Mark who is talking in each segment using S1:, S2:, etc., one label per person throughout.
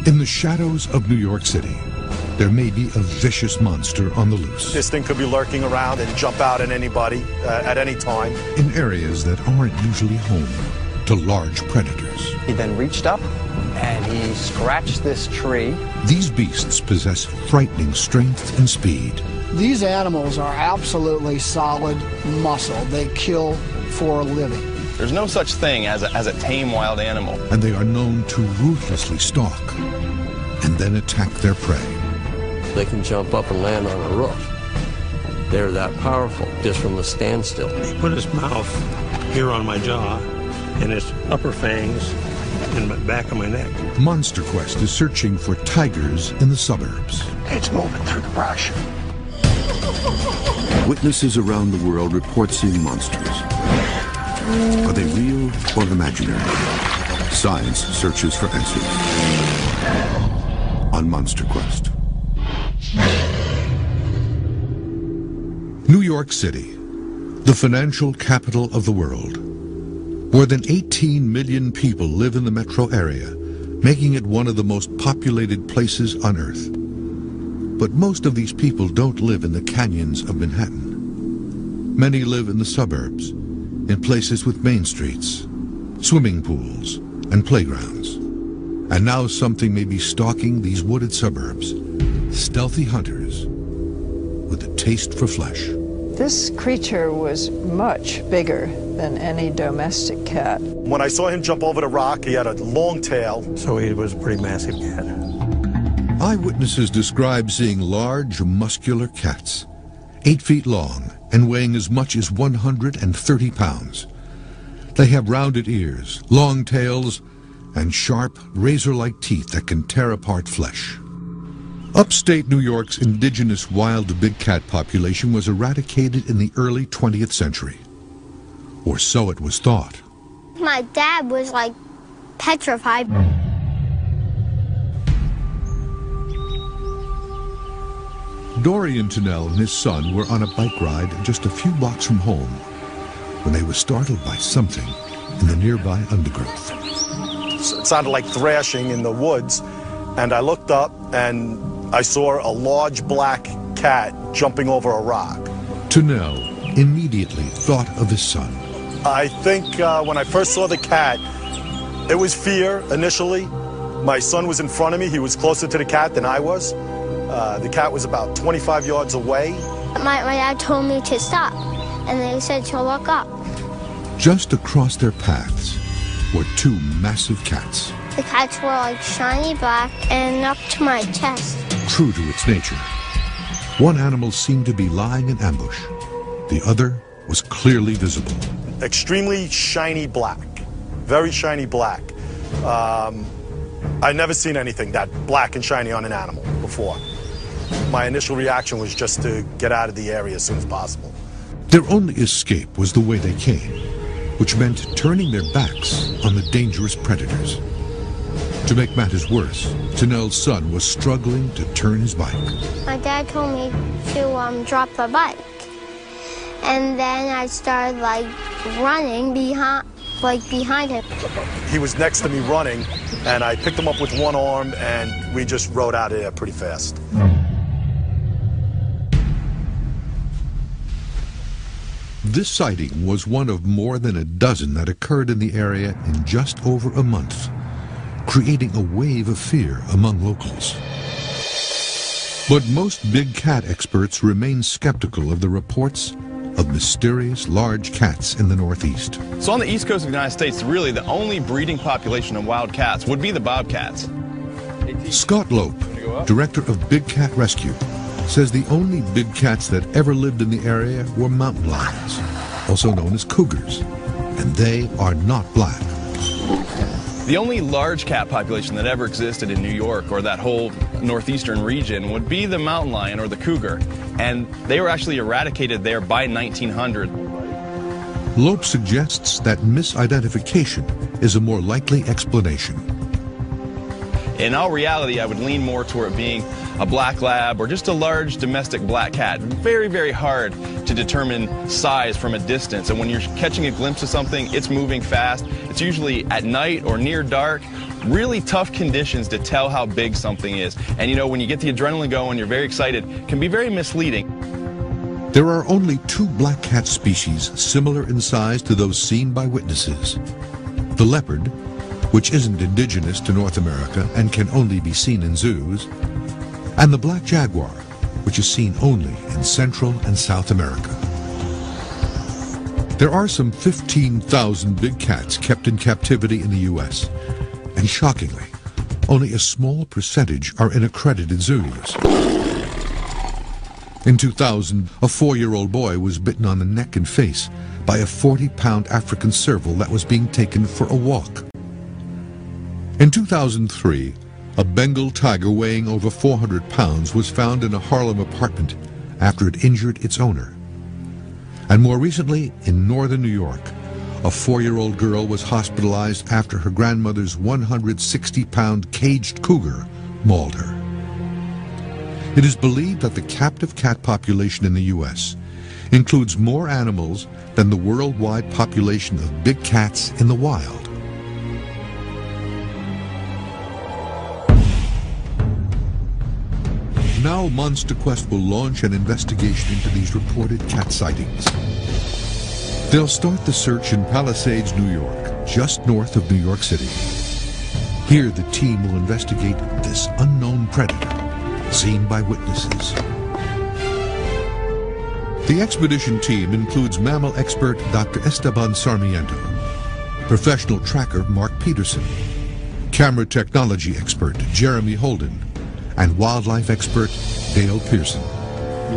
S1: In the shadows of New York City, there may be a vicious monster on the loose.
S2: This thing could be lurking around and jump out at anybody at any time.
S1: In areas that aren't usually home to large predators.
S3: He then reached up and he scratched this tree.
S1: These beasts possess frightening strength and speed.
S4: These animals are absolutely solid muscle. They kill for a living.
S5: There's no such thing as a tame wild animal.
S1: And they are known to ruthlessly stalk and then attack their prey.
S6: They can jump up and land on a roof. They're that powerful just from a standstill.
S7: He put his mouth here on my jaw and his upper fangs in the back of my neck.
S1: Monster Quest is searching for tigers in the suburbs.
S2: It's moving through the brush.
S8: Witnesses around the world report seeing monsters. Are they real or imaginary? Science searches for answers on Monster Quest.
S1: New York City, the financial capital of the world. More than 18 million people live in the metro area, making it one of the most populated places on Earth. But most of these people don't live in the canyons of Manhattan. Many live in the suburbs, in places with main streets, swimming pools, and playgrounds. And now something may be stalking these wooded suburbs. Stealthy hunters with a taste for flesh.
S9: This creature was much bigger than any domestic cat.
S2: When I saw him jump over the rock, he had a long tail.
S7: So he was a pretty massive cat.
S1: Eyewitnesses describe seeing large, muscular cats, 8 feet long and weighing as much as 130 pounds. They have rounded ears, long tails, and sharp, razor-like teeth that can tear apart flesh. Upstate New York's indigenous wild big cat population was eradicated in the early 20th century. Or so it was thought.
S10: My dad was like petrified.
S1: Dorian Tunnell and his son were on a bike ride just a few blocks from home when they were startled by something in the nearby undergrowth.
S2: It sounded like thrashing in the woods, and I looked up and I saw a large black cat jumping over a rock.
S1: Tunnell immediately thought of his son.
S2: I think when I first saw the cat, it was fear initially. My son was in front of me. He was closer to the cat than I was. The cat was about 25 yards away.
S10: My dad told me to stop, and they said to look up.
S1: Just across their paths were 2 massive cats.
S10: The cats were like shiny black and up to my chest.
S1: True to its nature, one animal seemed to be lying in ambush. The other was clearly visible.
S2: Extremely shiny black, very shiny black. I'd never seen anything that black and shiny on an animal before. My initial reaction was just to get out of the area as soon as possible.
S1: Their only escape was the way they came, which meant turning their backs on the dangerous predators. To make matters worse, Tunnell's son was struggling to turn his bike.
S10: My dad told me to drop the bike. And then I started like running behind him.
S2: He was next to me running, and I picked him up with one arm, and we just rode out of there pretty fast.
S1: This sighting was one of more than a dozen that occurred in the area in just over a month, creating a wave of fear among locals. But most big cat experts remain skeptical of the reports of mysterious large cats in the Northeast.
S5: So on the east coast of the United States, really the only breeding population of wild cats would be the bobcats.
S1: Scott Lope, director of Big Cat Rescue, says the only big cats that ever lived in the area were mountain lions, also known as cougars, and they are not black.
S5: The only large cat population that ever existed in New York or that whole northeastern region would be the mountain lion or the cougar, and they were actually eradicated there by 1900.
S1: Lope suggests that misidentification is a more likely explanation.
S5: In all reality, I would lean more toward it being a black lab or just a large domestic black cat. Very, very hard to determine size from a distance. And when you're catching a glimpse of something, it's moving fast. It's usually at night or near dark, really tough conditions to tell how big something is. And you know, when you get the adrenaline going, you're very excited, it can be very misleading.
S1: There are only 2 black cat species similar in size to those seen by witnesses. The leopard, which isn't indigenous to North America and can only be seen in zoos, and the black jaguar, which is seen only in Central and South America. There are some 15,000 big cats kept in captivity in the U.S., and shockingly, only a small percentage are in accredited zoos. In 2000, a 4-year-old boy was bitten on the neck and face by a 40-pound African serval that was being taken for a walk. In 2003, a Bengal tiger weighing over 400 pounds was found in a Harlem apartment after it injured its owner. And more recently, in northern New York, a 4-year-old girl was hospitalized after her grandmother's 160-pound caged cougar mauled her. It is believed that the captive cat population in the U.S. includes more animals than the worldwide population of big cats in the wild. Now Monster Quest will launch an investigation into these reported cat sightings. They'll start the search in Palisades, New York, just north of New York City. Here the team will investigate this unknown predator, seen by witnesses. The expedition team includes mammal expert Dr. Esteban Sarmiento, professional tracker Mark Peterson, camera technology expert Jeremy Holden, and wildlife expert Dale Pearson.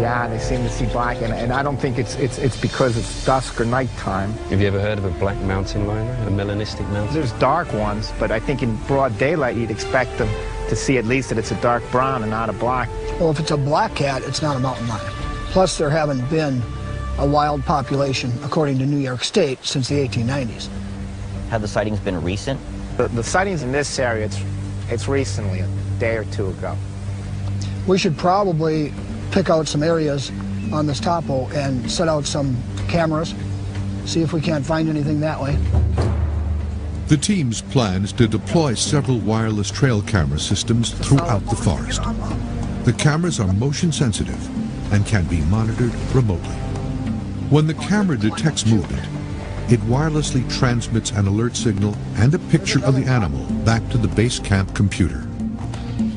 S11: Yeah, they seem to see black, and I don't think it's because it's dusk or nighttime.
S12: Have you ever heard of a black mountain lion, a melanistic mountain?
S11: There's dark ones, but I think in broad daylight you'd expect them to see at least that it's a dark brown and not a black.
S4: Well, if it's a black cat, it's not a mountain lion. Plus, there haven't been a wild population, according to New York State, since the 1890s.
S13: Have the sightings been recent?
S11: The sightings in this area, it's recently, a day or two ago.
S4: We should probably pick out some areas on this topo and set out some cameras, see if we can't find anything that way.
S1: The team's plan is to deploy several wireless trail camera systems throughout the forest. The cameras are motion sensitive and can be monitored remotely. When the camera detects movement, it wirelessly transmits an alert signal and a picture of the animal back to the base camp computer.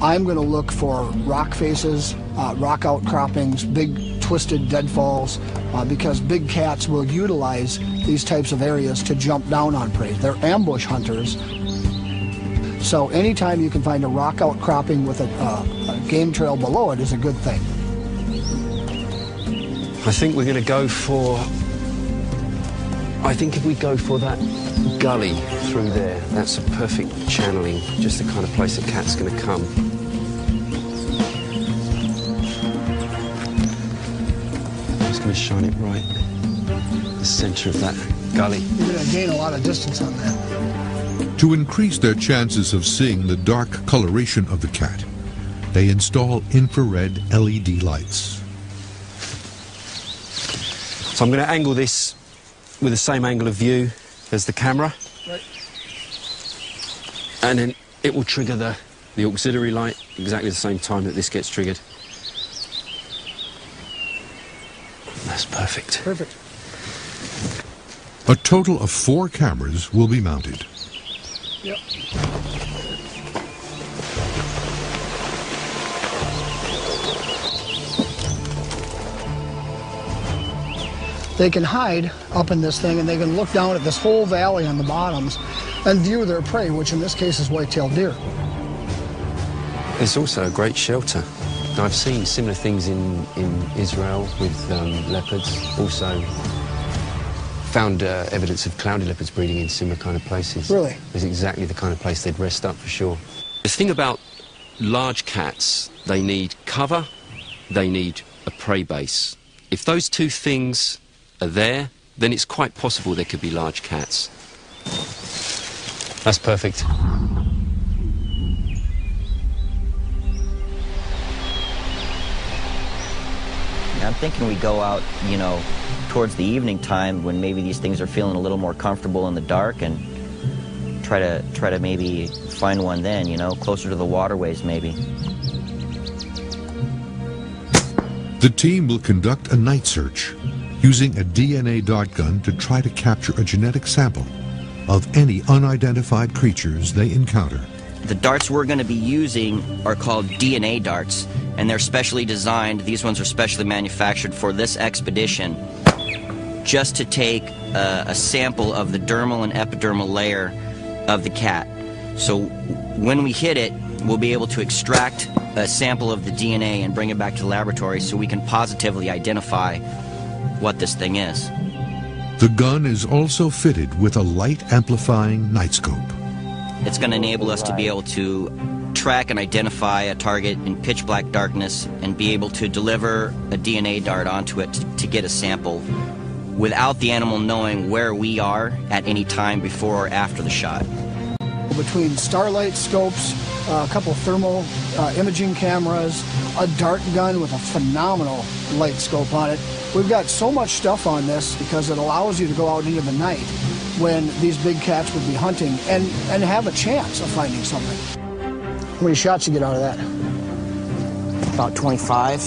S4: I'm going to look for rock faces, rock outcroppings, big twisted deadfalls, because big cats will utilize these types of areas to jump down on prey. They're ambush hunters. So anytime you can find a rock outcropping with a game trail below it is a good thing.
S12: I think we're going to go for... I think if we go for that gully through there, that's a perfect channeling, just the kind of place a cat's going to come. I'm just going to shine it right in the center of that gully.
S4: You're going to gain a lot of distance on that.
S1: To increase their chances of seeing the dark coloration of the cat, they install infrared LED lights.
S12: So I'm going to angle this with the same angle of view as the camera.
S4: Right.
S12: And then it will trigger the auxiliary light exactly the same time that this gets triggered. That's perfect.
S4: Perfect.
S1: A total of 4 cameras will be mounted.
S4: Yep. They can hide up in this thing and they can look down at this whole valley on the bottoms and view their prey, which in this case is white-tailed deer.
S12: It's also a great shelter. I've seen similar things in Israel with leopards. Also found evidence of cloudy leopards breeding in similar kind of places.
S4: Really?
S12: It's exactly the kind of place they'd rest up for sure. The thing about large cats, they need cover, they need a prey base. If those two things are there, then it's quite possible there could be large cats. That's perfect.
S13: I'm thinking we go out, you know, towards the evening time when maybe these things are feeling a little more comfortable in the dark and try to maybe find one then, you know, closer to the waterways maybe.
S1: The team will conduct a night search using a DNA dart gun to try to capture a genetic sample of any unidentified creatures they encounter.
S13: The darts we're going to be using are called DNA darts, and they're specially designed. These ones are specially manufactured for this expedition, just to take a sample of the dermal and epidermal layer of the cat. So when we hit it, we'll be able to extract a sample of the DNA and bring it back to the laboratory so we can positively identify what this thing is.
S1: The gun is also fitted with a light-amplifying night scope.
S13: It's going to enable us to be able to track and identify a target in pitch black darkness and be able to deliver a DNA dart onto it to get a sample without the animal knowing where we are at any time before or after the shot.
S4: Between starlight scopes, a couple thermal imaging cameras, a dart gun with a phenomenal light scope on it, we've got so much stuff on this because it allows you to go out into the night when these big cats would be hunting and have a chance of finding something. How many shots you get out of that?
S13: About 25.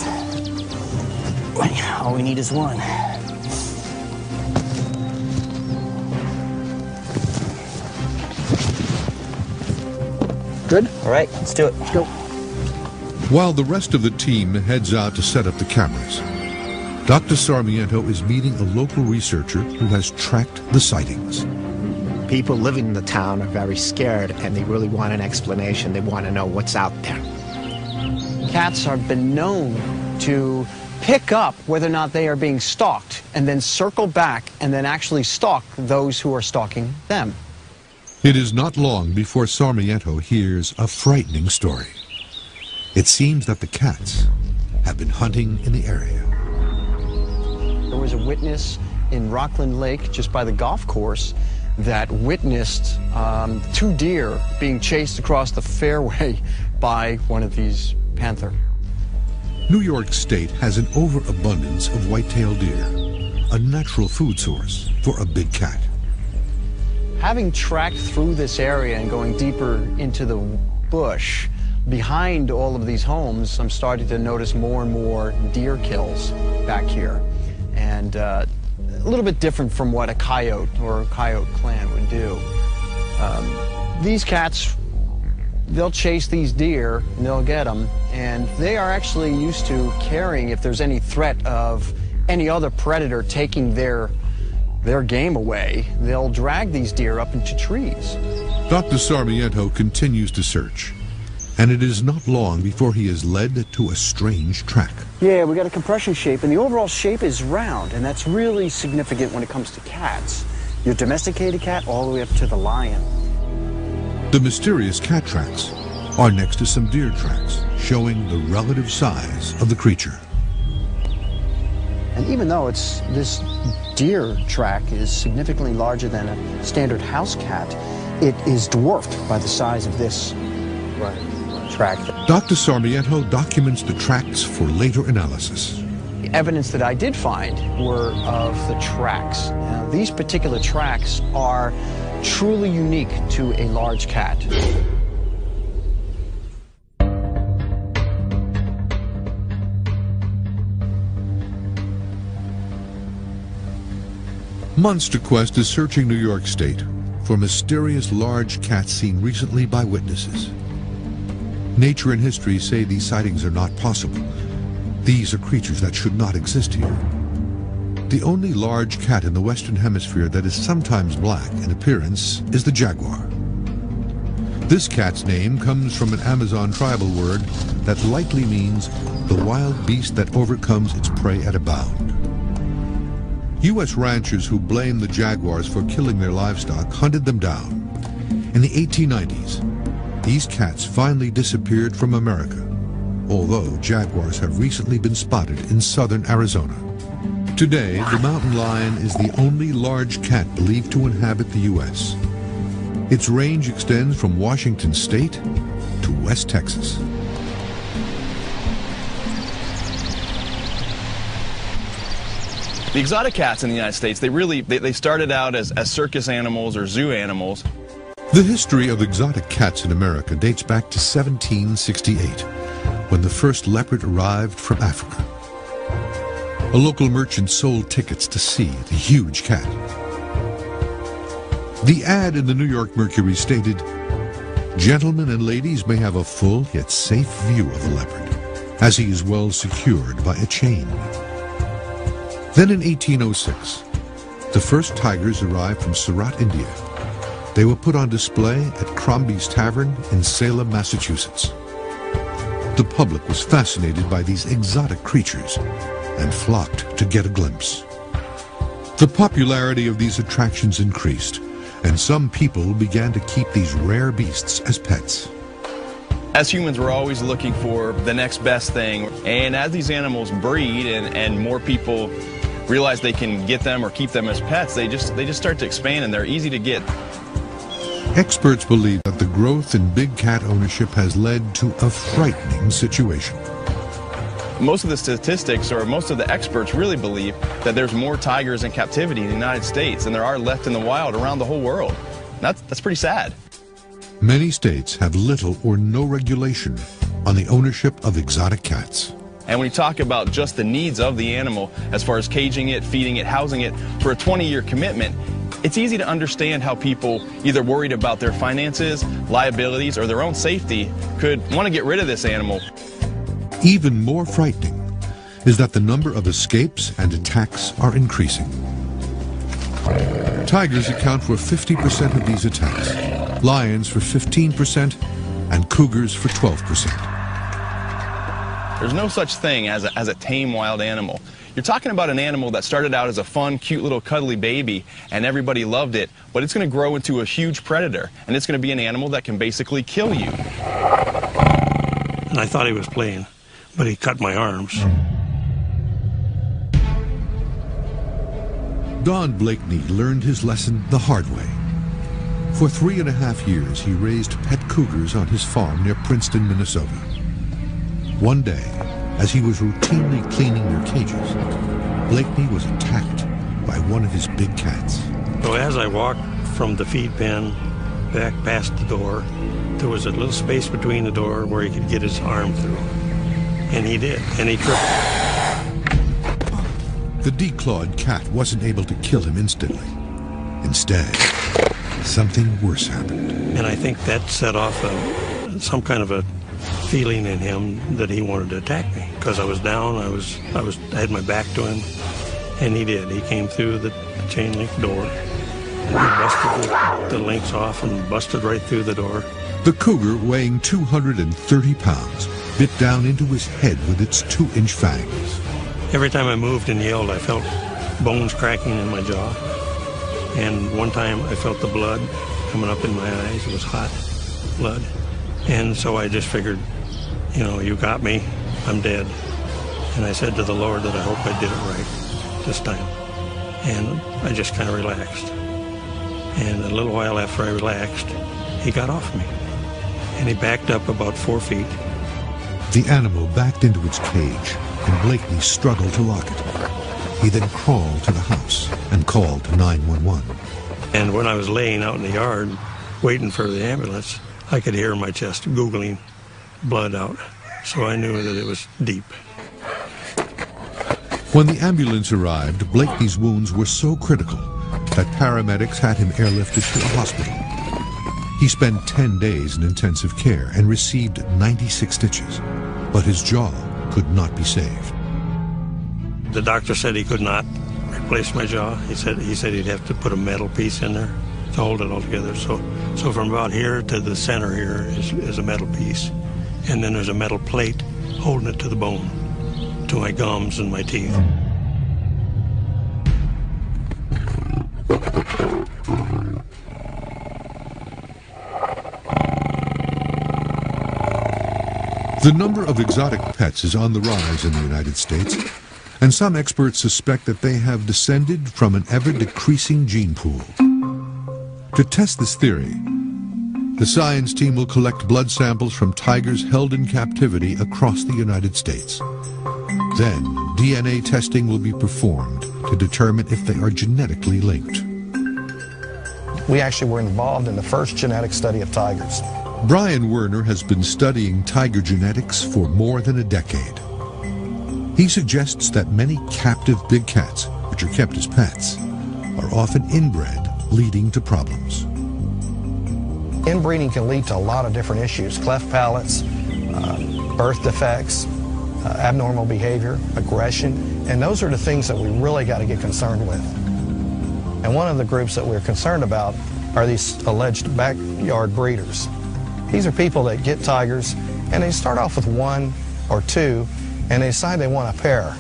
S13: All we need is one.
S4: Good?
S13: All right, let's do it.
S4: Let's go.
S1: While the rest of the team heads out to set up the cameras, Dr. Sarmiento is meeting a local researcher who has tracked the sightings.
S11: People living in the town are very scared, and they really want an explanation. They want to know what's out there.
S14: Cats have been known to pick up whether or not they are being stalked and then circle back and then actually stalk those who are stalking them.
S1: It is not long before Sarmiento hears a frightening story. It seems that the cats have been hunting in the area.
S14: There was a witness in Rockland Lake, just by the golf course, that witnessed 2 deer being chased across the fairway by one of these panther.
S1: New York State has an overabundance of white-tailed deer, a natural food source for a big cat.
S14: Having tracked through this area and going deeper into the bush, behind all of these homes, I'm starting to notice more and more deer kills back here. And a little bit different from what a coyote or a coyote clan would do. These cats, they'll chase these deer and they'll get them, and they are actually used to carrying, if there's any threat of any other predator taking their game away, they'll drag these deer up into trees.
S1: Dr. Sarmiento continues to search, and it is not long before he is led to a strange track.
S14: Yeah, we got a compression shape, and the overall shape is round, and that's really significant when it comes to cats. Your domesticated cat all the way up to the lion.
S1: The mysterious cat tracks are next to some deer tracks, showing the relative size of the creature.
S14: And even though this deer track is significantly larger than a standard house cat, it is dwarfed by the size of this track.
S1: Dr. Sarmiento documents the tracks for later analysis.
S14: The evidence that I did find were of the tracks. Now, these particular tracks are truly unique to a large cat.
S1: Monster Quest is searching New York State for mysterious large cats seen recently by witnesses. Nature and history say these sightings are not possible. These are creatures that should not exist here. The only large cat in the Western Hemisphere that is sometimes black in appearance is the jaguar. This cat's name comes from an Amazon tribal word that likely means the wild beast that overcomes its prey at a bound. U.S. ranchers who blame the jaguars for killing their livestock hunted them down. In the 1890s, these cats finally disappeared from America, although jaguars have recently been spotted in southern Arizona. Today, the mountain lion is the only large cat believed to inhabit the U.S. Its range extends from Washington State to West Texas.
S5: The exotic cats in the United States, they started out as circus animals or zoo animals.
S1: The history of exotic cats in America dates back to 1768, when the first leopard arrived from Africa. A local merchant sold tickets to see the huge cat. The ad in the New York Mercury stated, "Gentlemen and ladies may have a full yet safe view of the leopard, as he is well secured by a chain." Then in 1806, the first tigers arrived from Surat, India. They were put on display at Crombie's Tavern in Salem, Massachusetts. The public was fascinated by these exotic creatures and flocked to get a glimpse. The popularity of these attractions increased, and some people began to keep these rare beasts as pets.
S5: As humans, we're always looking for the next best thing, and as these animals breed and more people realize they can get them or keep them as pets, they just start to expand, and they're easy to get.
S1: Experts believe that the growth in big cat ownership has led to a frightening situation.
S5: Most of the statistics, or most of the experts, really believe that there's more tigers in captivity in the United States than there are left in the wild around the whole world. That's pretty sad.
S1: Many states have little or no regulation on the ownership of exotic cats.
S5: And when you talk about just the needs of the animal, as far as caging it, feeding it, housing it, for a 20-year commitment, it's easy to understand how people, either worried about their finances, liabilities, or their own safety, could want to get rid of this animal.
S1: Even more frightening is that the number of escapes and attacks are increasing. Tigers account for 50% of these attacks, lions for 15%, and cougars for 12%.
S5: There's no such thing as a tame wild animal. You're talking about an animal that started out as a fun, cute little cuddly baby, and everybody loved it, but it's going to grow into a huge predator, and it's going to be an animal that can basically kill you.
S7: And I thought he was playing, but he cut my arms.
S1: Don Blakeney learned his lesson the hard way. For 3.5 years, he raised pet cougars on his farm near Princeton, Minnesota. One day, as he was routinely cleaning their cages, Blakeney was attacked by one of his big cats.
S7: So as I walked from the feed pen back past the door, there was a little space between the door where he could get his arm through. And he did, and he tripped.
S1: The declawed cat wasn't able to kill him instantly. Instead, something worse happened.
S7: And I think that set off some kind of a feeling in him that he wanted to attack me, because I was down, I had my back to him, and he did. He came through the chain link door, and he busted the links off and busted right through the door.
S1: The cougar, weighing 230 pounds, bit down into his head with its 2-inch fangs.
S7: Every time I moved and yelled, I felt bones cracking in my jaw, and one time I felt the blood coming up in my eyes. It was hot blood, and so I just figured, you know, you got me, I'm dead. And I said to the Lord that I hope I did it right this time. And I just kind of relaxed. And a little while after I relaxed, he got off me. And he backed up about 4 feet.
S1: The animal backed into its cage, and Blakeney struggled to lock it. He then crawled to the house and called 911.
S7: And when I was laying out in the yard, waiting for the ambulance, I could hear my chest googling blood out, so I knew that it was deep.
S1: When the ambulance arrived, Blakeney's wounds were so critical that paramedics had him airlifted to a hospital. He spent 10 days in intensive care and received 96 stitches, but his jaw could not be saved.
S7: The doctor said he could not replace my jaw. He said he'd have to put a metal piece in there to hold it all together. So from about here to the center here is a metal piece. And then there's a metal plate holding it to the bone, to my gums and my teeth.
S1: The number of exotic pets is on the rise in the United States, and some experts suspect that they have descended from an ever-decreasing gene pool. To test this theory, the science team will collect blood samples from tigers held in captivity across the United States. Then, DNA testing will be performed to determine if they are genetically linked.
S15: We actually were involved in the first genetic study of tigers.
S1: Brian Werner has been studying tiger genetics for more than a decade. He suggests that many captive big cats, which are kept as pets, are often inbred, leading to problems.
S15: Inbreeding can lead to a lot of different issues: cleft palates, birth defects, abnormal behavior, aggression, and those are the things that we really got to get concerned with. And one of the groups that we're concerned about are these alleged backyard breeders. These are people that get tigers, and they start off with one or two, and they decide they want a pair.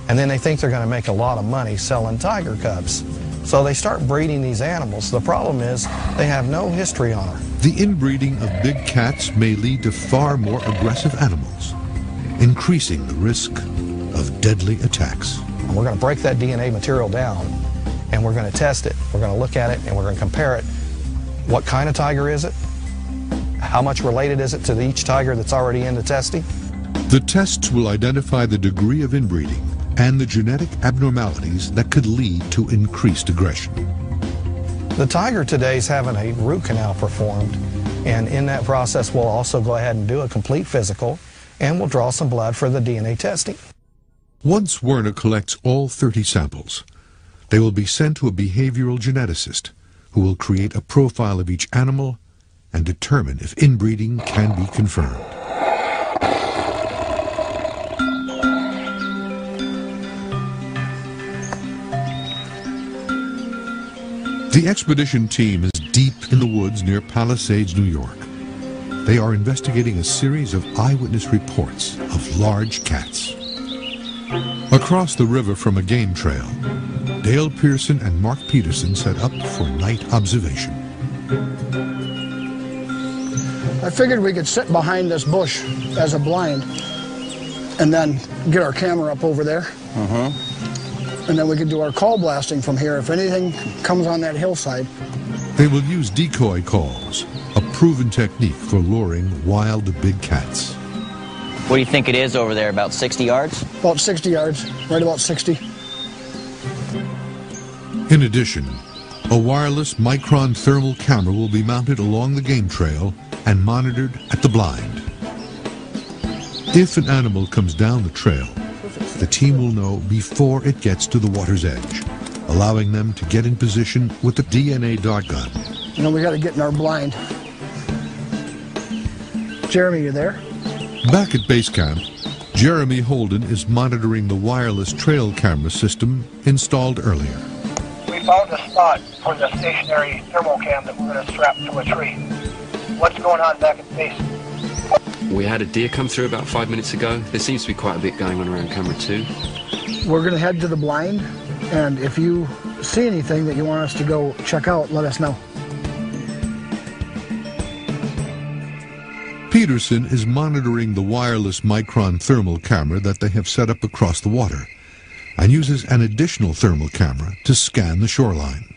S15: And then they think they're going to make a lot of money selling tiger cubs. So they start breeding these animals. The problem is they have no history on them.
S1: The inbreeding of big cats may lead to far more aggressive animals, increasing the risk of deadly attacks.
S15: We're going to break that DNA material down, and we're going to test it. We're going to look at it, and we're going to compare it. What kind of tiger is it? How much related is it to each tiger that's already in the testing?
S1: The tests will identify the degree of inbreeding and the genetic abnormalities that could lead to increased aggression.
S15: The tiger today is having a root canal performed, and in that process we'll also go ahead and do a complete physical, and we'll draw some blood for the DNA testing.
S1: Once Werner collects all 30 samples, they will be sent to a behavioral geneticist who will create a profile of each animal and determine if inbreeding can be confirmed. The expedition team is deep in the woods near Palisades, New York. They are investigating a series of eyewitness reports of large cats. Across the river from a game trail, Dale Pearson and Mark Peterson set up for night observation.
S4: I figured we could sit behind this bush as a blind and then get our camera up over there. And then we could do our call blasting from here if anything comes on that hillside.
S1: They will use decoy calls, a proven technique for luring wild big cats.
S13: What do you think it is over there, about 60 yards?
S4: About 60 yards, right about 60.
S1: In addition, a wireless micron thermal camera will be mounted along the game trail and monitored at the blind. If an animal comes down the trail, the team will know before it gets to the water's edge, allowing them to get in position with the DNA dart gun.
S4: You know, we got to get in our blind. Jeremy, you there?
S1: Back at base camp, Jeremy Holden is monitoring the wireless trail camera system installed earlier.
S16: We found a spot for the stationary thermal cam that we're going to strap to a tree. What's going on back at base?
S12: We had a deer come through about 5 minutes ago. There seems to be quite a bit going on around camera 2.
S4: We're going to head to the blind, and if you see anything that you want us to go check out, let us know.
S1: Peterson is monitoring the wireless micron thermal camera that they have set up across the water and uses an additional thermal camera to scan the shoreline.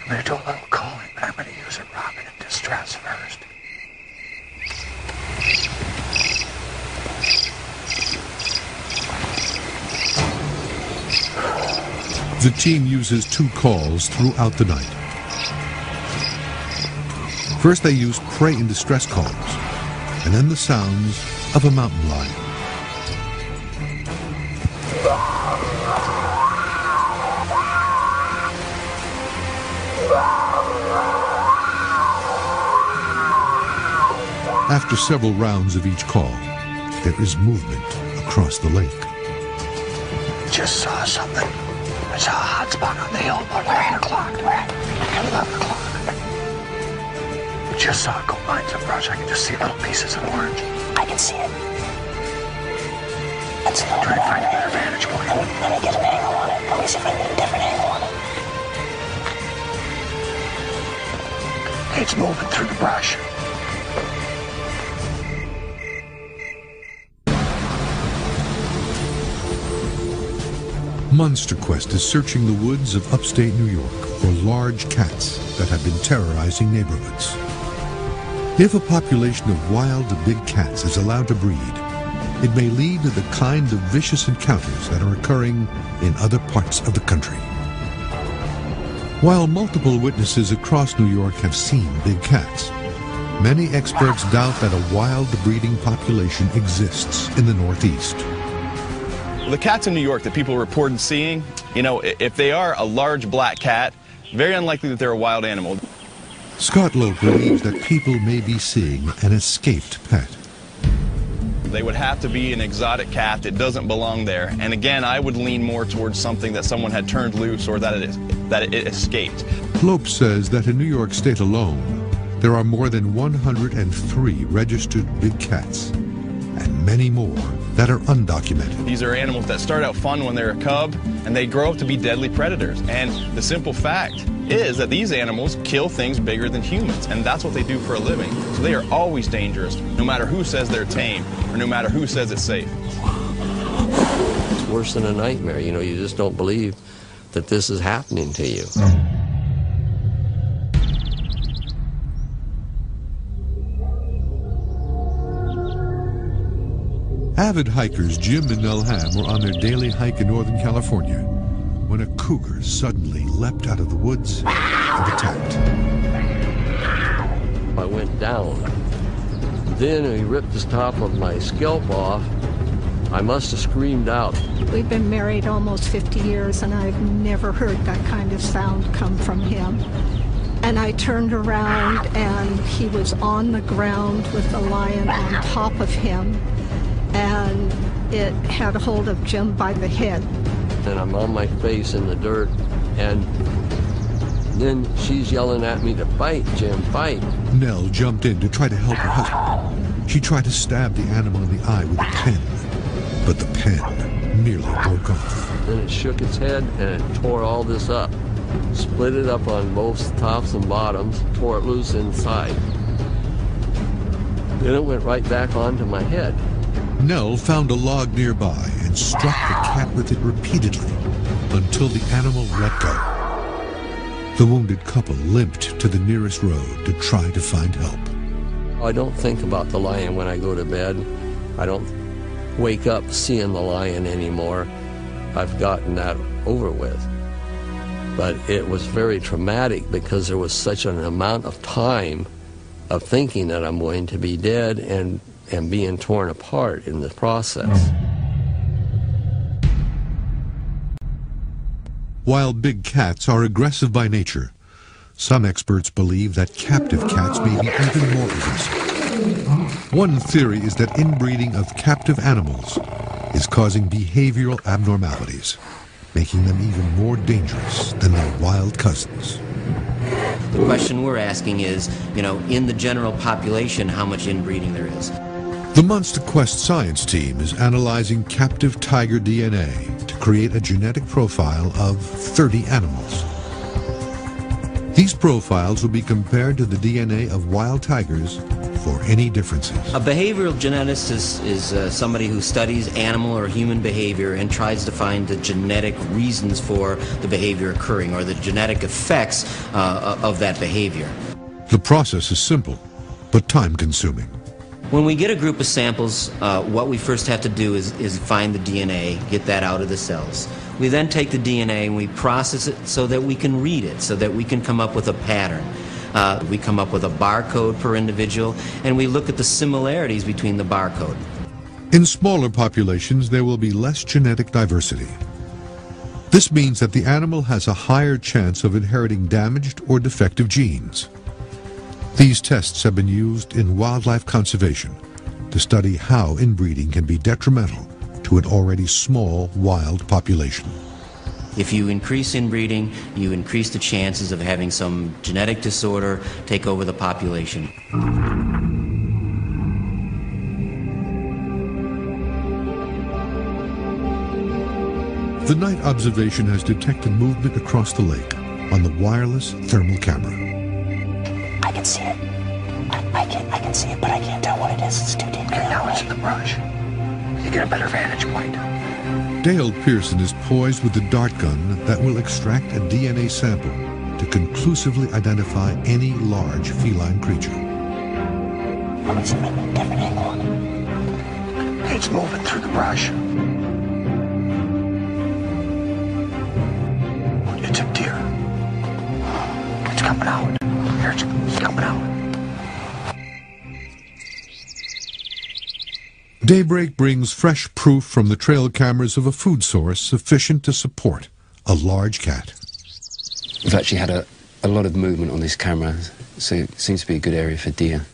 S4: I'm going to do a little calling, but I'm going to use a robin in distress first.
S1: The team uses 2 calls throughout the night. First they use prey in distress calls, and then the sounds of a mountain lion. After several rounds of each call, there is movement across the lake.
S4: Just saw something. I saw a hot spot on the hill about 9 o'clock. We're at 11 o'clock. I just saw it go behind some brush. I can just see little pieces of orange. I can see it. Let's try to find a better vantage point. Let me get an angle on it. Let me see if I can get a different angle on it. It's moving through the brush.
S1: Monster Quest is searching the woods of upstate New York for large cats that have been terrorizing neighborhoods. If a population of wild big cats is allowed to breed, it may lead to the kind of vicious encounters that are occurring in other parts of the country. While multiple witnesses across New York have seen big cats, many experts doubt that a wild breeding population exists in the Northeast.
S5: The cats in New York that people reported seeing, you know, if they are a large black cat, very unlikely that they're a wild animal.
S1: Scott Loeb believes that people may be seeing an escaped pet.
S5: They would have to be an exotic cat that doesn't belong there. And again, I would lean more towards something that someone had turned loose or that it escaped.
S1: Loeb says that in New York State alone, there are more than 103 registered big cats, and many more that are undocumented.
S5: These are animals that start out fun when they're a cub, and they grow up to be deadly predators. And the simple fact is that these animals kill things bigger than humans, and that's what they do for a living. So they are always dangerous, no matter who says they're tame, or no matter who says it's safe.
S6: It's worse than a nightmare. You know, you just don't believe that this is happening to you.
S1: Avid hikers Jim and Nell Ham were on their daily hike in Northern California when a cougar suddenly leapt out of the woods and attacked.
S6: I went down. Then he ripped the top of my scalp off. I must have screamed out.
S17: We've been married almost 50 years, and I've never heard that kind of sound come from him. And I turned around, and he was on the ground with the lion on top of him, and it had a hold of Jim by the head.
S6: And I'm on my face in the dirt, and then she's yelling at me to fight, Jim, fight.
S1: Nell jumped in to try to help her husband. She tried to stab the animal in the eye with a pen, but the pen nearly broke off.
S6: Then it shook its head and it tore all this up. Split it up on both tops and bottoms, tore it loose inside. Then it went right back onto my head.
S1: Nell found a log nearby and struck the cat with it repeatedly until the animal let go. The wounded couple limped to the nearest road to try to find help.
S6: I don't think about the lion when I go to bed. I don't wake up seeing the lion anymore. I've gotten that over with. But it was very traumatic because there was such an amount of time of thinking that I'm going to be dead and being torn apart in the process.
S1: While big cats are aggressive by nature, some experts believe that captive cats may be even more aggressive. One theory is that inbreeding of captive animals is causing behavioral abnormalities, making them even more dangerous than their wild cousins.
S13: The question we're asking is, you know, in the general population, how much inbreeding there is.
S1: The Monster Quest science team is analyzing captive tiger DNA to create a genetic profile of 30 animals. These profiles will be compared to the DNA of wild tigers for any differences.
S13: A behavioral geneticist is somebody who studies animal or human behavior and tries to find the genetic reasons for the behavior occurring or the genetic effects of that behavior.
S1: The process is simple, but time-consuming.
S13: When we get a group of samples, what we first have to do is find the DNA, get that out of the cells. We then take the DNA and we process it so that we can read it, so that we can come up with a pattern. We come up with a barcode per individual, and we look at the similarities between the barcode.
S1: In smaller populations, there will be less genetic diversity. This means that the animal has a higher chance of inheriting damaged or defective genes. These tests have been used in wildlife conservation to study how inbreeding can be detrimental to an already small wild population.
S13: If you increase inbreeding, you increase the chances of having some genetic disorder take over the population.
S1: The night observation has detected movement across the lake on the wireless thermal camera.
S18: I can see it. I can see it, but I can't tell what it is. It's too deep. Okay, now it's in the brush. You get a better vantage point.
S1: Dale Pearson is poised with a dart gun that will extract a DNA sample to conclusively identify any large feline creature.
S18: I'm going to see it at a different angle. It's moving through the brush. It's a deer.
S1: Daybreak brings fresh proof from the trail cameras of a food source sufficient to support a large cat.
S12: We've actually had a lot of movement on this camera, so it seems to be a good area for deer.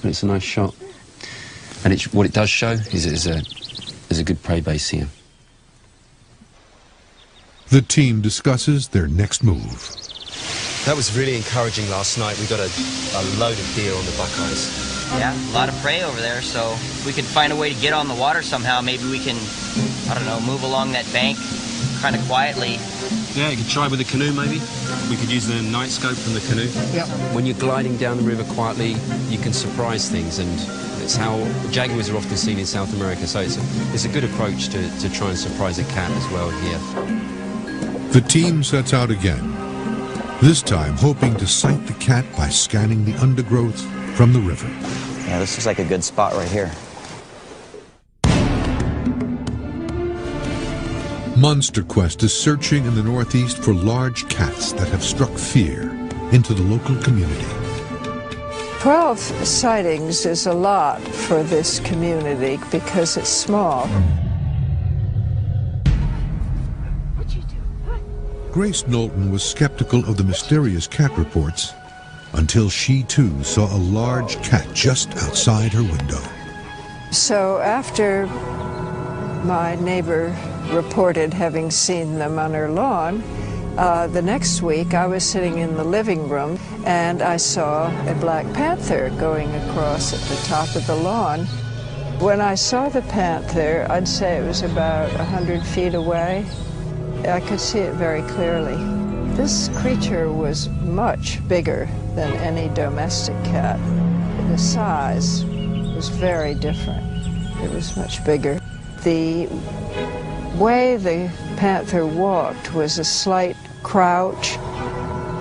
S12: But it's a nice shot. And what it does show is there's a good prey base here.
S1: The team discusses their next move.
S19: That was really encouraging last night. We got a load of deer on the Buckeyes.
S13: Yeah, a lot of prey over there, so if we could find a way to get on the water somehow, maybe we can, I don't know, move along that bank kind of quietly.
S12: Yeah, you could try with a canoe maybe. We could use the night scope from the canoe.
S4: Yep.
S12: When you're gliding down the river quietly, you can surprise things, and it's how jaguars are often seen in South America, so it's a good approach to try and surprise a cat as well here.
S1: The team sets out again, this time hoping to sight the cat by scanning the undergrowth from the river.
S13: Yeah, this looks like a good spot right here.
S1: Monster Quest is searching in the Northeast for large cats that have struck fear into the local community.
S9: 12 sightings is a lot for this community because it's small.
S1: Grace Knowlton was skeptical of the mysterious cat reports until she too saw a large cat just outside her window.
S9: So after my neighbor reported having seen them on her lawn, the next week I was sitting in the living room and I saw a black panther going across at the top of the lawn. When I saw the panther, I'd say it was about 100 feet away. I could see it very clearly. This creature was much bigger than any domestic cat. The size was very different. It was much bigger. The way the panther walked was a slight crouch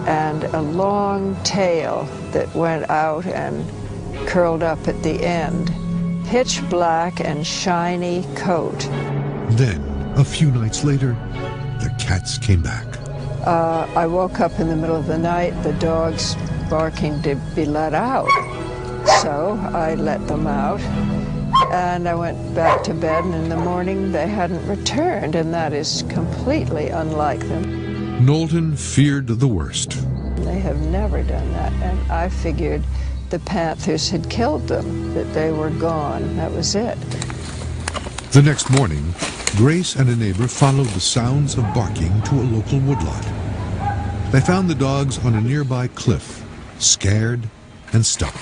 S9: and a long tail that went out and curled up at the end. Pitch black and shiny coat.
S1: Then, a few nights later, the cats came back.
S9: I woke up in the middle of the night, the dogs barking to be let out. So I let them out. And I went back to bed, and in the morning they hadn't returned, and that is completely unlike them.
S1: Knowlton feared the worst.
S9: They have never done that, and I figured the panthers had killed them, that they were gone. That was it.
S1: The next morning, Grace and a neighbor followed the sounds of barking to a local woodlot. They found the dogs on a nearby cliff, scared and stuck.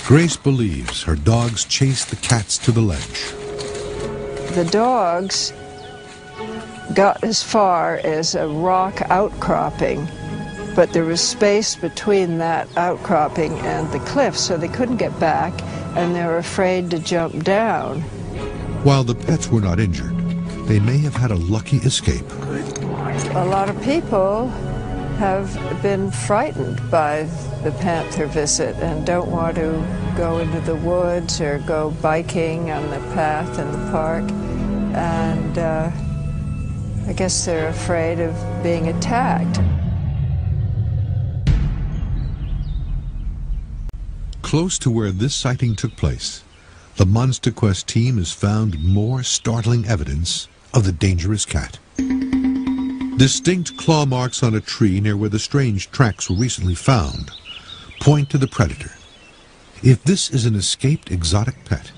S1: Grace believes her dogs chased the cats to the ledge.
S9: The dogs got as far as a rock outcropping, but there was space between that outcropping and the cliff, so they couldn't get back, and they were afraid to jump down.
S1: While the pets were not injured, they may have had a lucky escape.
S9: A lot of people have been frightened by the panther visit and don't want to go into the woods or go biking on the path in the park. And I guess they're afraid of being attacked.
S1: Close to where this sighting took place, the Monster Quest team has found more startling evidence of the dangerous cat. Distinct claw marks on a tree near where the strange tracks were recently found point to the predator. If this is an escaped exotic pet,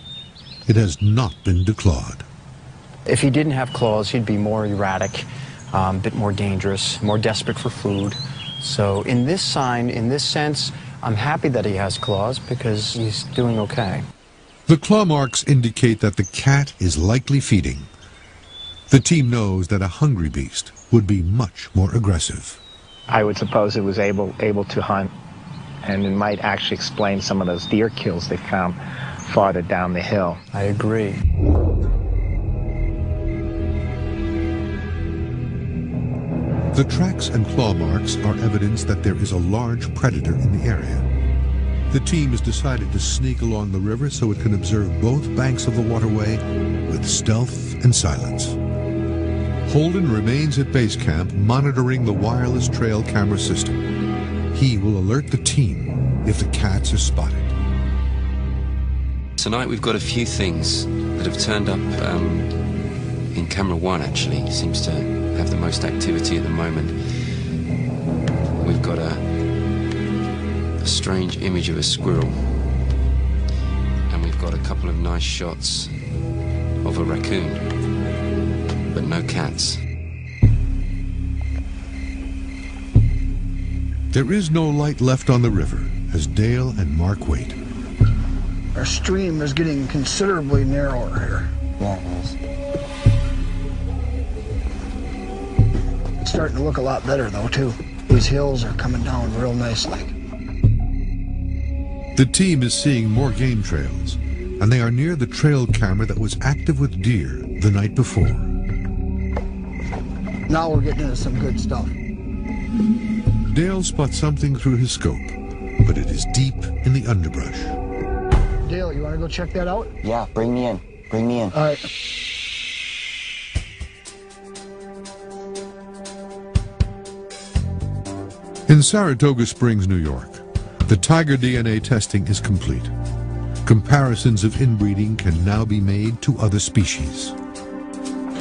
S1: it has not been declawed.
S14: If he didn't have claws, he'd be more erratic, a bit more dangerous, more desperate for food. So in this sense, I'm happy that he has claws because he's doing okay.
S1: The claw marks indicate that the cat is likely feeding. The team knows that a hungry beast would be much more aggressive.
S11: I would suppose it was able to hunt, and it might actually explain some of those deer kills they found farther down the hill.
S14: I agree.
S1: The tracks and claw marks are evidence that there is a large predator in the area. The team has decided to sneak along the river so it can observe both banks of the waterway with stealth and silence. Holden remains at base camp monitoring the wireless trail camera system. He will alert the team if the cats are spotted.
S12: It's tonight we've got a few things that have turned up in camera 1, actually. Seems to have the most activity at the moment. We've got a strange image of a squirrel, and we've got a couple of nice shots of a raccoon, but no cats.
S1: There is no light left on the river as Dale and Mark wait.
S4: Our stream is getting considerably narrower here.
S18: Yeah, it is.
S4: It's starting to look a lot better though, too. These hills are coming down real nicely.
S1: The team is seeing more game trails, and they are near the trail camera that was active with deer the night before.
S4: Now we're getting into some good stuff.
S1: Dale spots something through his scope, but it is deep in the underbrush.
S4: Dale, you want to go check that out?
S18: Yeah, bring me in. Bring me in.
S4: All right.
S1: In Saratoga Springs, New York, the tiger DNA testing is complete. Comparisons of inbreeding can now be made to other species.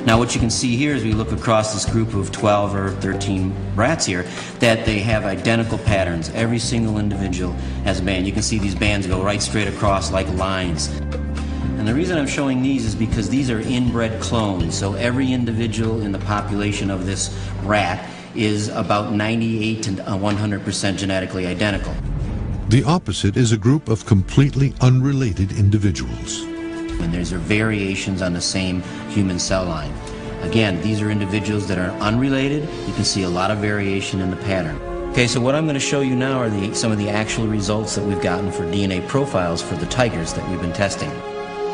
S20: Now what you can see here as we look across this group of 12 or 13 rats here, that they have identical patterns. Every single individual has a band. You can see these bands go right straight across like lines. And the reason I'm showing these is because these are inbred clones. So every individual in the population of this rat is about 98 to 100% genetically identical.
S1: The opposite is a group of completely unrelated individuals.
S20: And there's variations on the same human cell line. Again, these are individuals that are unrelated. You can see a lot of variation in the pattern. Okay, so what I'm going to show you now are some of the actual results that we've gotten for DNA profiles for the tigers that we've been testing.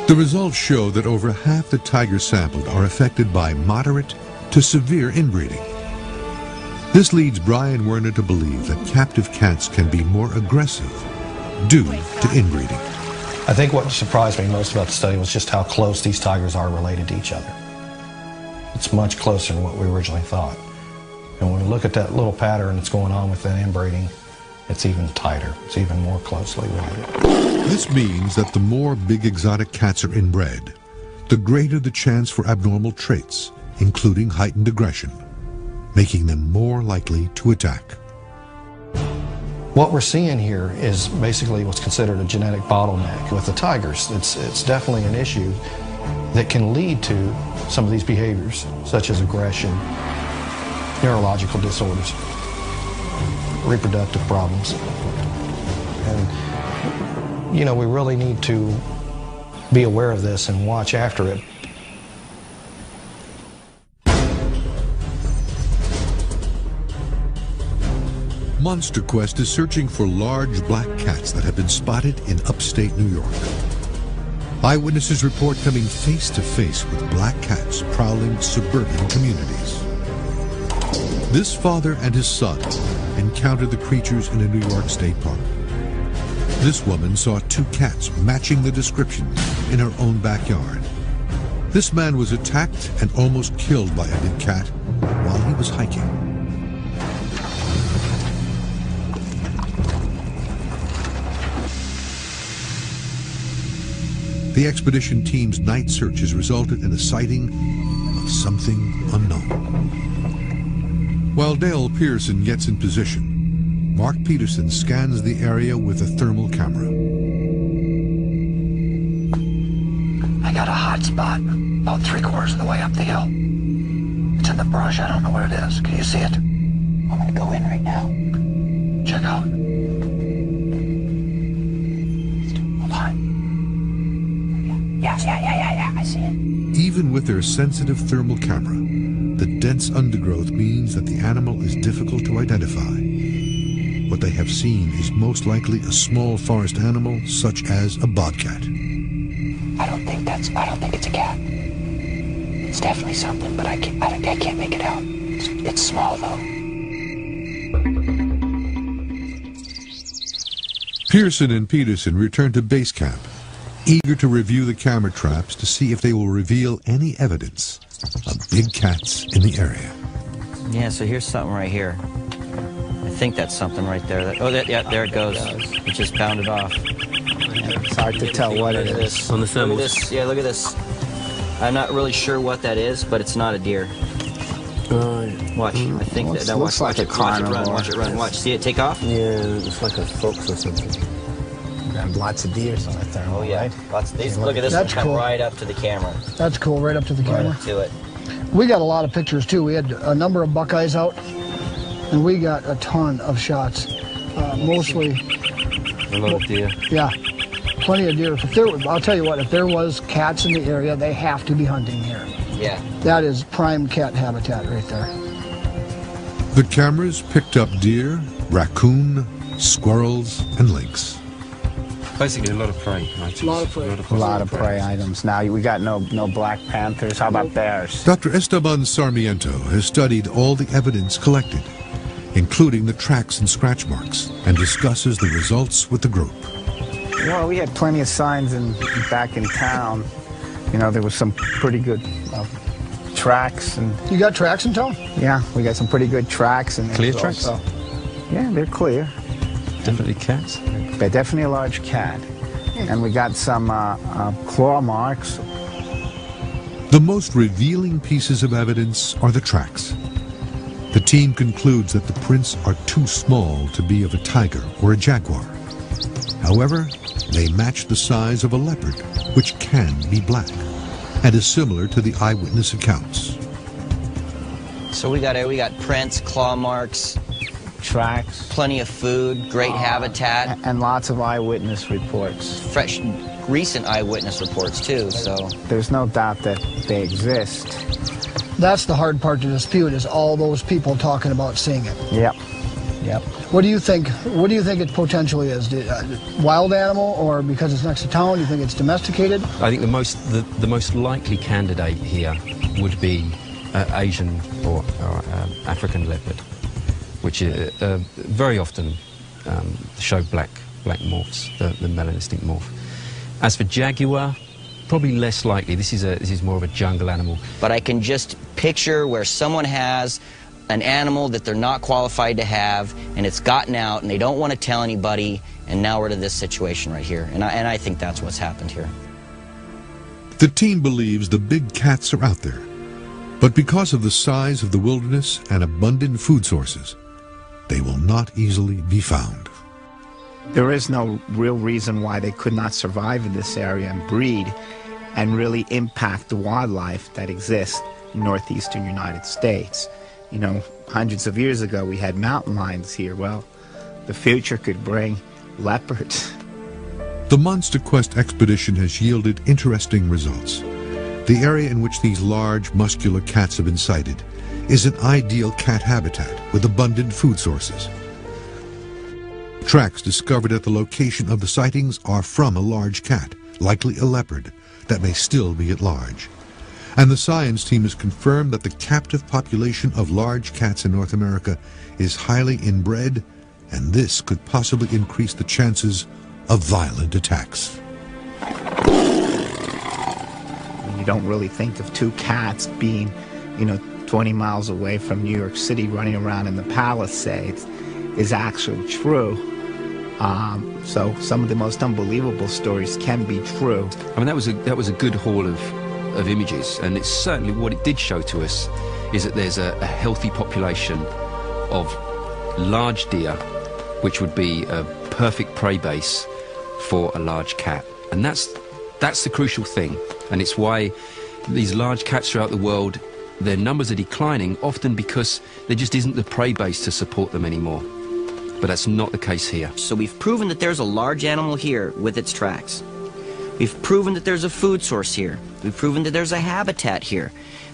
S1: The results show that over half the tigers sampled are affected by moderate to severe inbreeding. This leads Brian Werner to believe that captive cats can be more aggressive due to inbreeding.
S15: I think what surprised me most about the study was just how close these tigers are related to each other. It's much closer than what we originally thought. And when we look at that little pattern that's going on with that inbreeding, it's even tighter. It's even more closely related.
S1: This means that the more big exotic cats are inbred, the greater the chance for abnormal traits, including heightened aggression, making them more likely to attack.
S15: What we're seeing here is basically what's considered a genetic bottleneck with the tigers. It's definitely an issue that can lead to some of these behaviors, such as aggression, neurological disorders, reproductive problems. And, you know, we really need to be aware of this and watch after it.
S1: Monster Quest is searching for large black cats that have been spotted in upstate New York. Eyewitnesses report coming face to face with black cats prowling suburban communities. This father and his son encountered the creatures in a New York state park. This woman saw 2 cats matching the description in her own backyard. This man was attacked and almost killed by a big cat while he was hiking. The expedition team's night searches resulted in a sighting of something unknown. While Dale Pearson gets in position, Mark Peterson scans the area with a thermal camera.
S18: I got a hot spot about 3/4 of the way up the hill. It's in the brush. I don't know what it is. Can you see it? I'm going to go in right now. Check out. Hold on. Yeah, I see it.
S1: Even with their sensitive thermal camera, the dense undergrowth means that the animal is difficult to identify. What they have seen is most likely a small forest animal, such as a bobcat.
S18: I don't think it's a cat. It's definitely something, but I can't make it out. It's small though.
S1: Pearson and Peterson return to base camp, eager to review the camera traps to see if they will reveal any evidence of big cats in the area.
S13: Yeah, so here's something right here. I think that's something right there. Yeah, there it goes. It just bounded off.
S11: It's hard to tell what it is.
S13: On the thermals. Look at this. Yeah, look at this. I'm not really sure what that is, but it's not a deer. Watch. I think that
S11: looks like a carnivore.
S13: Watch it run. Watch. See it take off?
S11: Yeah, it's like a fox or something. And lots of deer on the thermal.
S13: Oh yeah,
S11: right?
S13: Lots of these. Look at this.
S4: That's
S13: one
S4: cool.
S13: Right up to the camera.
S4: That's cool, right up to the camera.
S13: Right up to it.
S4: We got a lot of pictures too. We had a number of buckeyes out, and we got a ton of shots. Mostly.
S12: A lot of deer.
S4: Yeah, plenty of deer. I'll tell you what, if there was cats in the area, they have to be hunting here.
S13: Yeah.
S4: That is prime cat habitat right there.
S1: The cameras picked up deer, raccoon, squirrels, and lynx.
S12: Basically a lot of prey items.
S4: A lot of prey.
S11: A lot of prey items. Now we got no black panthers. How about bears?
S1: Dr. Esteban Sarmiento has studied all the evidence collected, including the tracks and scratch marks, and discusses the results with the group.
S11: Well, we had plenty of signs back in town. You know, there was some pretty good tracks. And
S4: you got tracks in town?
S11: Yeah, we got some pretty good tracks. And
S12: clear tracks?
S11: Also, yeah, they're clear.
S12: Definitely cats?
S11: They're definitely a large cat. And we got some claw marks.
S1: The most revealing pieces of evidence are the tracks. The team concludes that the prints are too small to be of a tiger or a jaguar. However, they match the size of a leopard, which can be black, and is similar to the eyewitness accounts.
S13: So we got prints, claw marks,
S11: tracks,
S13: plenty of food, great habitat,
S11: and lots of eyewitness reports.
S13: Fresh, recent eyewitness reports too. So
S11: there's no doubt that they exist.
S4: That's the hard part to dispute, is all those people talking about seeing it.
S11: Yep. Yep.
S4: What do you think? What do you think it potentially is? Wild animal, or because it's next to town, you think it's domesticated?
S12: I think the most likely candidate here would be Asian or African leopard, which very often show black morphs, the melanistic morph. As for jaguar, probably less likely. This is more of a jungle animal.
S13: But I can just picture where someone has an animal that they're not qualified to have, and it's gotten out, and they don't want to tell anybody, and now we're to this situation right here. And I think that's what's happened here.
S1: The team believes the big cats are out there, but because of the size of the wilderness and abundant food sources, they will not easily be found.
S11: There is no real reason why they could not survive in this area and breed and really impact the wildlife that exists in northeastern United States. You know, hundreds of years ago we had mountain lions here. Well, the future could bring leopards.
S1: The Monster Quest expedition has yielded interesting results. The area in which these large, muscular cats have been sighted is an ideal cat habitat with abundant food sources. Tracks discovered at the location of the sightings are from a large cat, likely a leopard, that may still be at large. And the science team has confirmed that the captive population of large cats in North America is highly inbred, and this could possibly increase the chances of violent attacks.
S11: You don't really think of two cats being, 20 miles away from New York City running around in the Palisades is actually true. So some of the most unbelievable stories can be true.
S12: I mean, that was a good haul of images, and it's certainly what it did show to us is that there's a healthy population of large deer, which would be a perfect prey base for a large cat. And that's the crucial thing, and it's why these large cats throughout the world, their numbers are declining, often because there just isn't the prey base to support them anymore. But that's not the case here.
S13: So we've proven that there's a large animal here with its tracks. We've proven that there's a food source here. We've proven that there's a habitat here.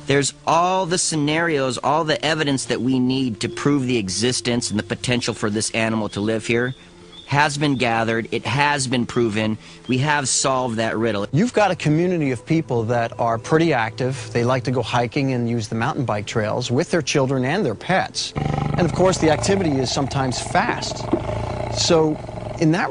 S13: There's all the scenarios, all the evidence that we need to prove the existence and the potential for this animal to live here has been gathered. It has been proven. We have solved that riddle.
S14: You've got a community of people that are pretty active. They like to go hiking and use the mountain bike trails with their children and their pets. And of course, the activity is sometimes fast. So in that